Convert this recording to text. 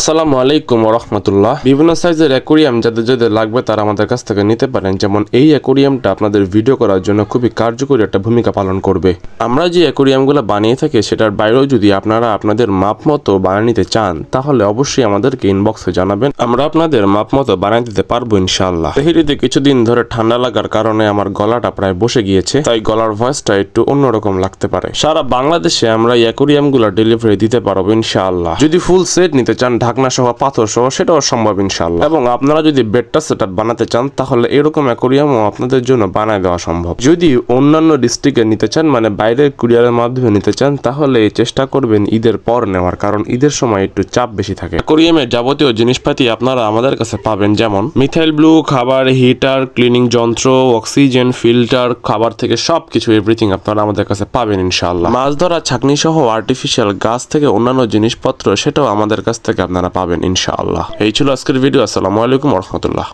আসসালামু আলাইকুম ওয়া রাহমাতুল্লাহ। বিভিন্ন সাইজের অ্যাকোরিয়াম যাদের লাগবে তারা আমাদের কাছ থেকে নিতে পারেন। যেমন এই অ্যাকোরিয়ামটা আপনাদের ভিডিও করার জন্য খুবই কার্যকরী একটা ভূমিকা পালন করবে। আমরা যে অ্যাকোরিয়ামগুলো বানিয়ে থাকি সেটার বাইরেও যদি আপনারা আপনাদের মাপ মতো বানিয়ে নিতে চান তাহলে অবশ্যই আমাদেরকে ইনবক্সে জানাবেন, আমরা আপনাদের মাপ মতো বানিয়ে দিতে পারবো ইনশাআল্লাহ। তেহেরিতে কিছুদিন ধরে ঠান্ডা লাগার কারণে আমার গলাটা প্রায় বসে গিয়েছে, তাই গলার ভয়েসটা একটু অন্যরকম লাগতে পারে। সারা বাংলাদেশে আমরা এই অ্যাকোরিয়ামগুলো ডেলিভারি দিতে পারবো ইনশাআল্লাহ। যদি ফুল সেট নিতে চান ঢাকনা সহ পাথর সহ সেটাও সম্ভব ইনশাআল্লাহ। এবং আপনারা যদি বেডটা সেটআপ বানাতে চান তাহলে এরকম অ্যাকোরিয়ামও আপনাদের জন্য বানায় দেওয়া সম্ভব। যদি অন্যান্য ডিস্ট্রিক্টে নিতে চান মানে বাইরের কুরিয়ারের মাধ্যমে নিতে চান তাহলে চেষ্টা করবেন ঈদের পর নেওয়ার, কারণ ঈদের সময় একটু চাপ বেশি থাকে। অ্যাকোরিয়ামের যাবতীয় জিনিসপাতি আপনারা আমাদের কাছে পাবেন, যেমন মিথাইল ব্লু, খাবার, হিটার, ক্লিনিং যন্ত্র, অক্সিজেন ফিল্টার, খাবার থেকে সবকিছু এভরিথিং আপনারা আমাদের কাছে পাবেন ইনশাআল্লাহ। মাছ ধরা ছাকনি সহ আর্টিফিশিয়াল গাছ থেকে অন্যান্য জিনিসপত্র সেটাও আমাদের কাছ থেকে আপনারা পাবেন ইনশাআল্লাহ। এই ছিল আজকের ভিডিও। আসসালামু আলাইকুম ওয়া রাহমাতুল্লাহ।